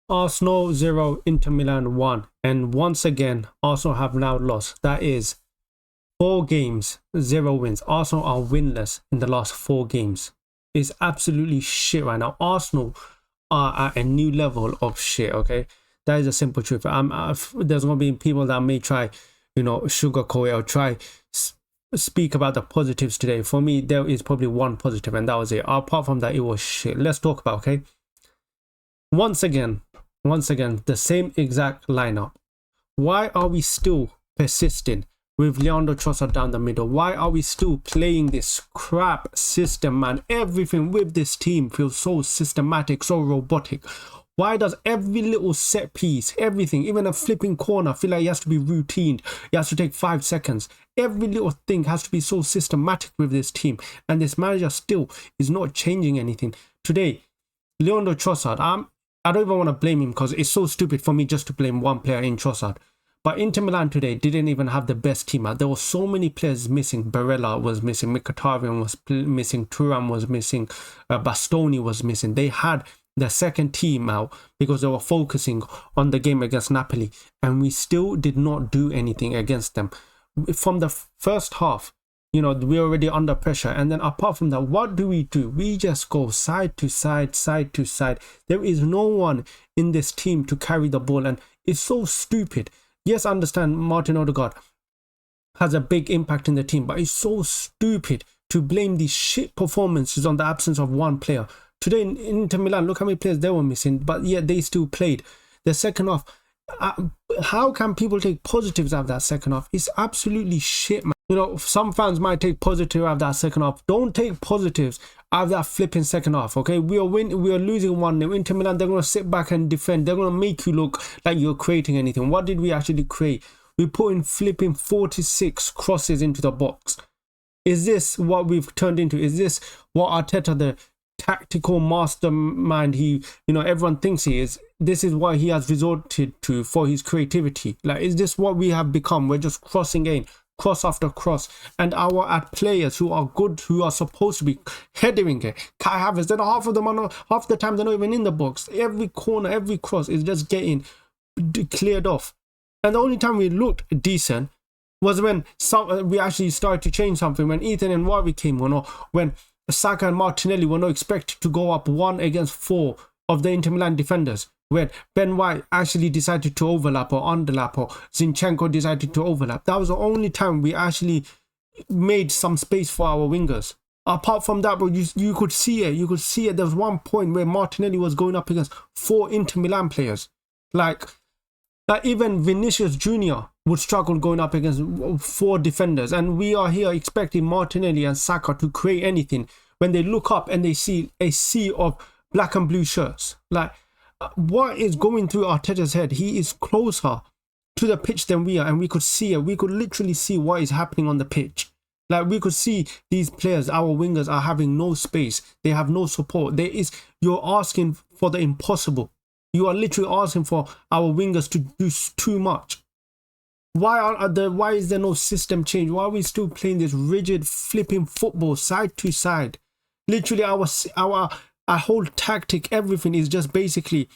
Arsenal 0, Inter Milan 1. And once again, Arsenal have now lost. That is 4 games, 0 wins. Arsenal are winless in the last 4 games. It's absolutely shit right now. Arsenal are at a new level of shit, okay? That is a simple truth. There's going to be people that may try, sugarcoat it or try speak about the positives today. For me, there is probably one positive, and that was it. Apart from that, it was shit. Let's talk about, okay? Once again, the same exact lineup. Why are we still persisting with Leandro Trossard down the middle? Why are we still playing this crap system, man? Everything with this team feels so systematic, so robotic. Why does every little set piece, everything, even a flipping corner, feel like it has to be routine? It has to take 5 seconds. Every little thing has to be so systematic with this team. And this manager still is not changing anything. Today, Leandro Trossard, I don't even want to blame him because it's so stupid for me just to blame one player in Trossard. But Inter Milan today didn't even have the best team out. There were so many players missing. Barella was missing. Mkhitaryan was missing. Thuram was missing. Bastoni was missing. They had the second team out because they were focusing on the game against Napoli. And we still did not do anything against them. From the first half, we're already under pressure. And then apart from that, what do? We just go side to side, side to side. There is no one in this team to carry the ball. And it's so stupid. Yes, I understand Martin Odegaard has a big impact in the team, but it's so stupid to blame these shit performances on the absence of one player. Today in Inter Milan, look how many players they were missing, but yet they still played. The second half, how can people take positives out of that second half? It's absolutely shit, man. Some fans might take positive out of that second half. Don't take positives out of that flipping second half, okay? We are losing 1-0. Inter Milan, they're going to sit back and defend. They're going to make you look like you're creating anything. What did we actually create? We put in flipping 46 crosses into the box. Is this what we've turned into? Is this what Arteta, the tactical mastermind everyone thinks he is? This is what he has resorted to for his creativity. Like, is this what we have become? We're just crossing in, cross after cross, and at players who are good, who are supposed to be heading it. Kai Havertz, then half the time they're not even in the box. Every corner, every cross is just getting cleared off. And the only time we looked decent was when we actually started to change something, when Ethan and Warwick came on, or when Saka and Martinelli were not expected to go up 1 against 4 of the Inter Milan defenders. When Ben White actually decided to overlap or underlap, or Zinchenko decided to overlap. That was the only time we actually made some space for our wingers. Apart from that, bro, you could see it. There was one point where Martinelli was going up against 4 Inter Milan players. Like even Vinicius Jr. would struggle going up against 4 defenders. And we are here expecting Martinelli and Saka to create anything when they look up and they see a sea of black and blue shirts. Like, what is going through Arteta's head? He is closer to the pitch than we are, and we could see it. We could literally see what is happening on the pitch. Like, we could see these players, our wingers, are having no space. They have no support. You're asking for the impossible. You are literally asking for our wingers to do too much. Why is there no system change? Why are we still playing this rigid flipping football side to side? Literally, our whole tactic, everything is just basically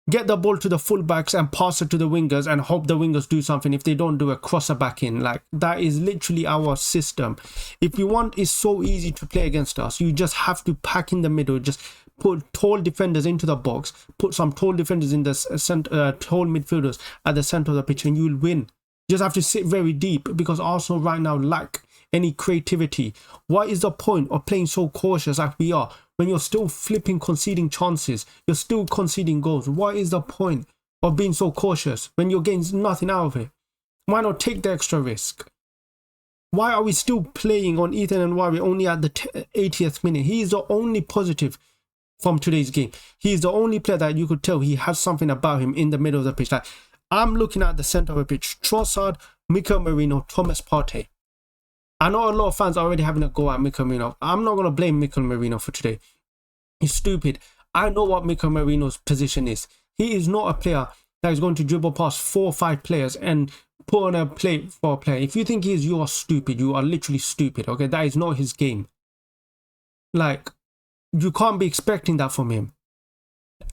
get the ball to the fullbacks and pass it to the wingers and hope the wingers do something. If they don't do a crosser back in, like, that is literally our system. If you want, it's so easy to play against us. You just have to pack in the middle, just put tall defenders into the box, put some tall defenders in the center, tall midfielders at the center of the pitch, and you'll win. You just have to sit very deep, because Arsenal right now lack any creativity. What is the point of playing so cautious like we are when you're still flipping conceding chances? You're still conceding goals. What is the point of being so cautious when you're getting nothing out of it? Why not take the extra risk? Why are we still playing on Ethan and Warwick only at the 80th minute? He is the only positive from today's game. He is the only player that you could tell he has something about him in the middle of the pitch. Like, I'm looking at the center of the pitch: Trossard, Mikel Merino, Thomas Partey. I know a lot of fans are already having a go at Mikel Merino. I'm not going to blame Mikel Merino for today. He's stupid. I know what Mikel Merino's position is. He is not a player that is going to dribble past 4 or 5 players and put on a play for a player. If you think he is, you are stupid. You are literally stupid, okay? That is not his game. Like, you can't be expecting that from him.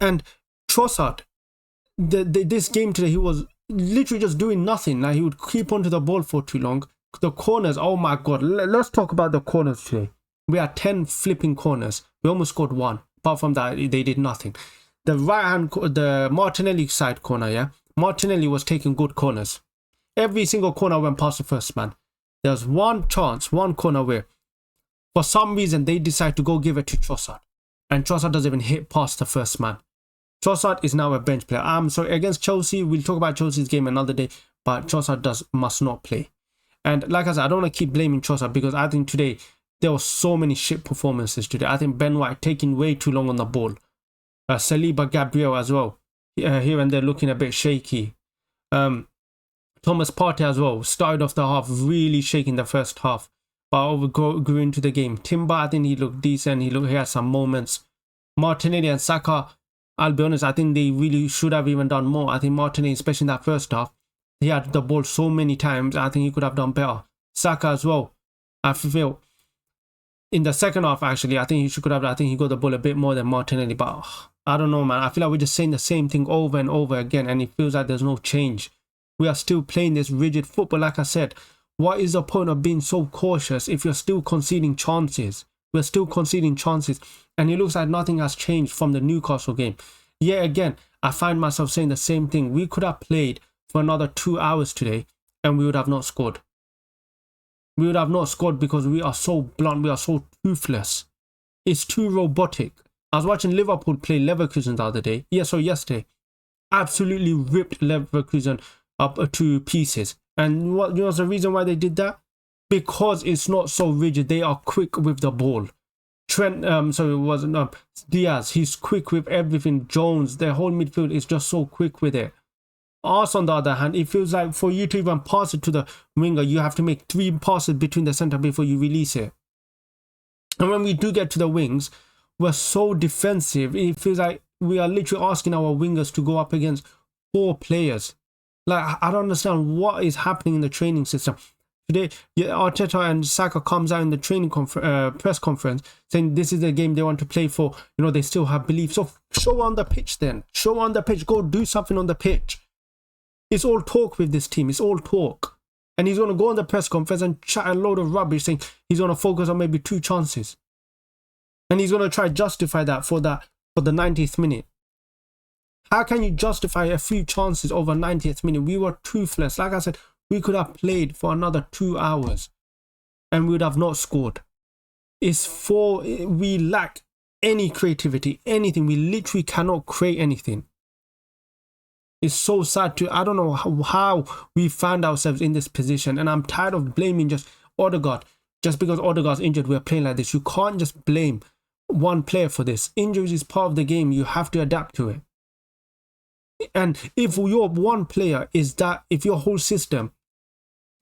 And Trossard, this game today, he was literally just doing nothing. Like, he would keep onto the ball for too long. The corners, oh my god, let's talk about the corners today. We had 10 flipping corners. We almost scored one. Apart from that, they did nothing. The the Martinelli side corner, yeah, Martinelli was taking good corners. Every single corner went past the first man. There was one chance, one corner where for some reason they decide to go give it to Trossard, and Trossard doesn't even hit past the first man. Trossard is now a bench player. So against Chelsea, we'll talk about Chelsea's game another day, but Trossard must not play. And like I said, I don't want to keep blaming Trossard, because I think today there were so many shit performances today. I think Ben White taking way too long on the ball. Saliba, Gabriel as well. Here and there looking a bit shaky. Thomas Partey as well. Started off the half really shaking the first half, but grew into the game. Timber, I think he looked decent. He had some moments. Martinelli and Saka, I'll be honest, I think they really should have even done more. I think Martinelli, especially in that first half, he had the ball so many times. I think he could have done better. Saka as well. I feel in the second half, actually, I think he could have. I think he got the ball a bit more than Martinelli. But I don't know, man. I feel like we're just saying the same thing over and over again, and it feels like there's no change. We are still playing this rigid football. Like I said, what is the point of being so cautious if you're still conceding chances? We're still conceding chances, and it looks like nothing has changed from the Newcastle game. Yeah, again, I find myself saying the same thing. We could have played for another 2 hours today, and we would have not scored. We would have not scored because we are so blunt. We are so toothless. It's too robotic. I was watching Liverpool play Leverkusen the other day. Yeah, so yesterday. Absolutely ripped Leverkusen up to pieces. And what, what's the reason why they did that? Because it's not so rigid. They are quick with the ball. Diaz, he's quick with everything. Jones, their whole midfield is just so quick with it. Us, on the other hand, it feels like for you to even pass it to the winger, you have to make 3 passes between the centre before you release it. And when we do get to the wings, we're so defensive. It feels like we are literally asking our wingers to go up against 4 players. Like, I don't understand what is happening in the training system. Today, Arteta and Saka comes out in the training press conference saying this is the game they want to play for. You know, they still have belief. So show on the pitch then. Show on the pitch. Go do something on the pitch. It's all talk with this team. It's all talk. And he's going to go on the press conference and chat a load of rubbish saying he's going to focus on maybe 2 chances. And he's going to try to justify that for the 90th minute. How can you justify a few chances over 90th minute? We were toothless. Like I said, we could have played for another 2 hours and we would have not scored. We lack any creativity, anything. We literally cannot create anything. It's so sad I don't know how we found ourselves in this position, and I'm tired of blaming just Odegaard. Just because Odegaard's injured, we're playing like this. You can't just blame one player for this. Injuries is part of the game. You have to adapt to it. And if your one player if your whole system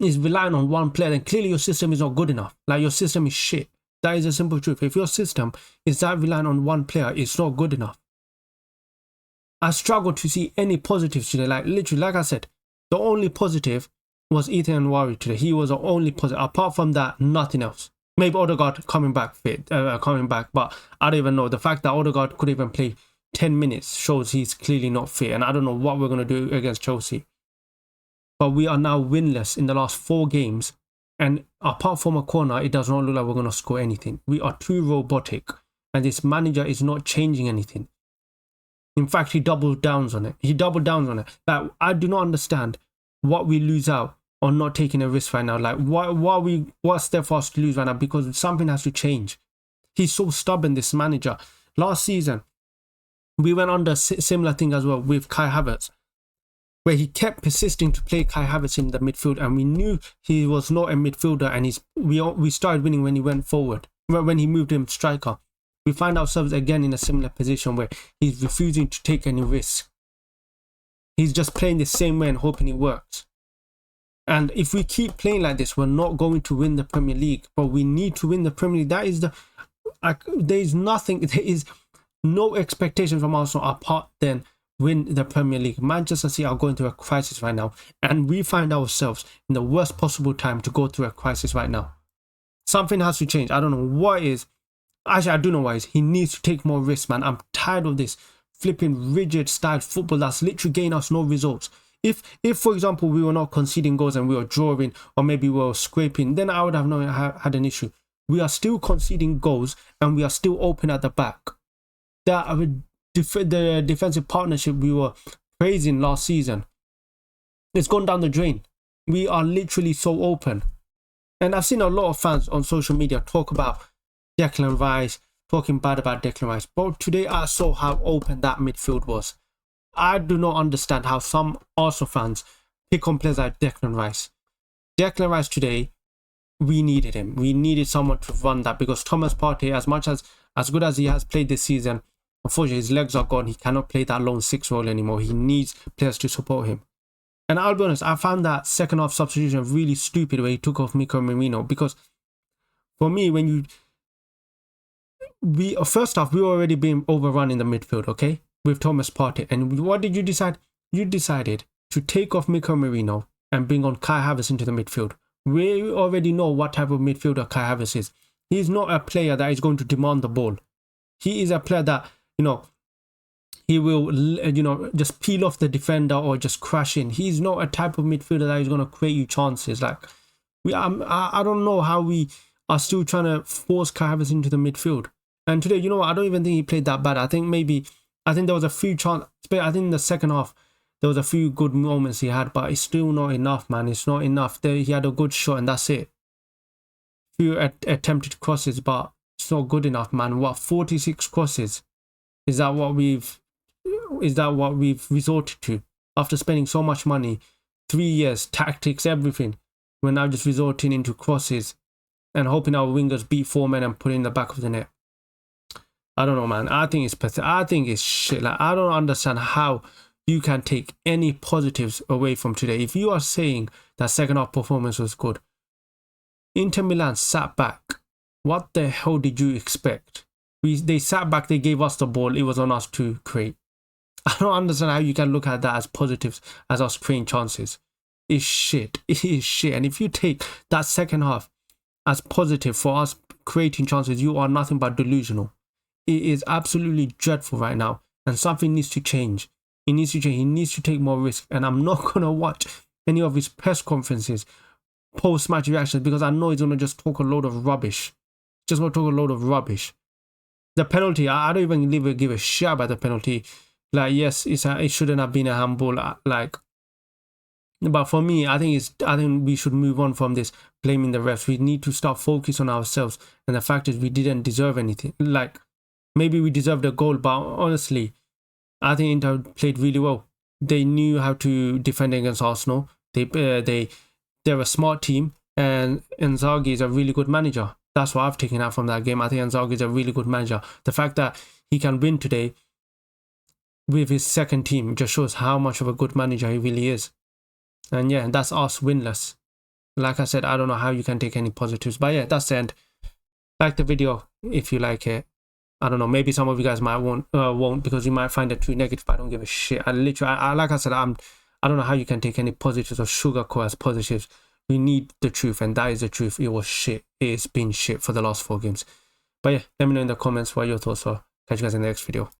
is relying on one player, then clearly your system is not good enough. Like, your system is shit. That is a simple truth. If your system is that relying on one player, it's not good enough. I struggle to see any positives today. Like, literally, like I said, the only positive was Ethan Nwaneri today. He was the only positive. Apart from that, nothing else. Maybe Odegaard coming back, but I don't even know. The fact that Odegaard could even play 10 minutes shows he's clearly not fit, and I don't know what we're going to do against Chelsea. But we are now winless in the last 4 games, and apart from a corner, it does not look like we're going to score anything. We are too robotic, and this manager is not changing anything. In fact, he doubled down on it. Like, I do not understand what we lose out on not taking a risk right now. Like, what's there for us to lose right now? Because something has to change. He's so stubborn, this manager. Last season, we went under similar thing as well with Kai Havertz, where he kept persisting to play Kai Havertz in the midfield, and we knew he was not a midfielder, and we started winning when he went forward, when he moved him striker. We find ourselves again in a similar position where he's refusing to take any risk. He's just playing the same way and hoping it works. And if we keep playing like this, we're not going to win the Premier League. But we need to win the Premier League. There is no expectation from Arsenal apart than win the Premier League. Manchester City are going through a crisis right now, and we find ourselves in the worst possible time to go through a crisis right now. Something has to change. I don't know what it is. Actually, I do know why. He needs to take more risks, man. I'm tired of this flipping rigid style football that's literally getting us no results. If for example we were not conceding goals and we were drawing, or maybe we were scraping, then I would have not had an issue. We are still conceding goals and we are still open at the back. The defensive partnership we were praising last season, it's gone down the drain. We are literally so open. And I've seen a lot of fans on social media talk about Declan Rice, talking bad about Declan Rice. But today I saw how open that midfield was. I do not understand how some Arsenal fans pick on players like Declan Rice. Declan Rice today, we needed him. We needed someone to run that, because Thomas Partey, as good as he has played this season, unfortunately his legs are gone. He cannot play that lone 6 role anymore. He needs players to support him. And I'll be honest, I found that second half substitution really stupid where he took off Miko Merino, because for me, first half we were already being overrun in the midfield, okay, with Thomas Partey. And what did you decide? You decided to take off Miko Merino and bring on Kai Havertz into the midfield. We already know what type of midfielder Kai Havertz is. He's not a player that is going to demand the ball. He is a player that, he will, just peel off the defender or just crash in. He's not a type of midfielder that is going to create you chances. Like, I don't know how we are still trying to force Kai Havertz into the midfield. And today, I don't even think he played that bad. I think there was a few chances. I think in the second half, there was a few good moments he had, but it's still not enough, man. It's not enough. He had a good shot and that's it. Few attempted crosses, but it's not good enough, man. What, 46 crosses? Is that what we've resorted to after spending so much money, 3 years, tactics, everything? We're now just resorting into crosses and hoping our wingers beat 4 men and put it in the back of the net. I don't know, man. I think it's pathetic. I think it's shit. Like, I don't understand how you can take any positives away from today. If you are saying that second half performance was good, Inter Milan sat back. What the hell did you expect? They sat back, they gave us the ball, it was on us to create. I don't understand how you can look at that as positives, as us creating chances. It's shit. It is shit. And if you take that second half as positive for us creating chances, you are nothing but delusional. It is absolutely dreadful right now. And something needs to change. It needs to change. He needs to take more risk. And I'm not going to watch any of his press conferences, post-match reactions, because I know he's going to just talk a load of rubbish. Just going to talk a load of rubbish. The penalty, I don't even give a shit about the penalty. Like, yes, it shouldn't have been a handball. But for me, I think we should move on from this blaming the refs. We need to start focus on ourselves. And the fact is, we didn't deserve anything. Like, maybe we deserved a goal, but honestly, I think Inter played really well. They knew how to defend against Arsenal. They're a smart team, and Inzaghi is a really good manager. That's what I've taken out from that game. I think Inzaghi is a really good manager. The fact that he can win today with his second team just shows how much of a good manager he really is. And yeah, that's us winless. Like I said, I don't know how you can take any positives. But yeah, that's the end. Like the video if you like it. I don't know, maybe some of you guys might won't, because you might find it too negative. I don't give a shit. Like I said, I don't know how you can take any positives or sugarcoat as positives. We need the truth, and that is the truth. It was shit. It's been shit for the last 4 games. But yeah, let me know in the comments what your thoughts are. Catch you guys in the next video.